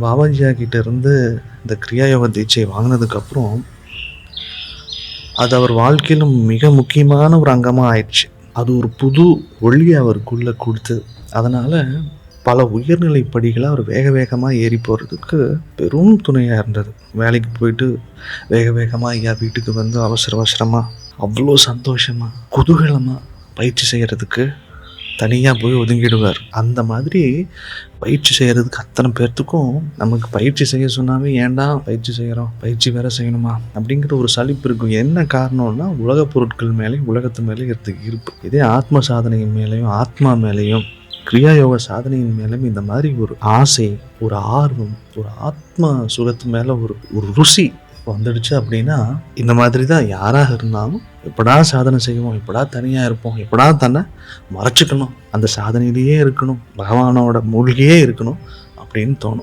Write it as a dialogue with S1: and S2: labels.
S1: பாபாஜியா கிட்ட இருந்து இந்த கிரியாயோக தீட்சை வாங்கினதுக்கப்புறம் அது அவர் வாழ்க்கையில மிக முக்கியமான ஒரு அங்கமாக ஆயிடுச்சு. அது ஒரு புது ஒளியை அவருக்குள்ளே கொடுத்து, அதனால் பல உயர்நிலை படிகளை அவர் வேக வேகமாக ஏறி போகிறதுக்கு பெரும் துணையாக இருந்தது. வேலைக்கு போயிட்டு வேக வேகமாக ஐயா வீட்டுக்கு வந்து அவசர அவசரமாக அவ்வளோ சந்தோஷமாக குதூகலமாக பயிற்சி செய்கிறதுக்கு தனியாக போய் ஒதுங்கிடுவார். அந்த மாதிரி பயிற்சி செய்கிறதுக்கு அத்தனை பேர்த்துக்கும் நமக்கு பயிற்சி செய்ய சொன்னாவே ஏன்டா பயிற்சி செய்கிறோம், பயிற்சி வேற செய்யணுமா அப்படிங்கிற ஒரு சலிப்பு இருக்கும். என்ன காரணம்னா உலக பொருட்கள் மேலேயும் உலகத்து மேலேயும் இருப்பு. இதே ஆத்ம சாதனையின் மேலேயும் ஆத்மா மேலேயும் கிரியாயோக சாதனையின் மேலும் இந்த மாதிரி ஒரு ஆசை, ஒரு ஆர்வம், ஒரு ஆத்ம சுகத்து மேலே ஒரு ருசி வந்துடுச்சு அப்படின்னா, இந்த மாதிரி தான் யாராக இருந்தாலும் எப்படா சாதனை செய்வோம், எப்படா தனியாக இருப்போம், எப்படா தன்னை மறைச்சிக்கணும், அந்த சாதனையிலேயே இருக்கணும், பகவானோட மூழ்கியே இருக்கணும் அப்படின்னு தோணும்.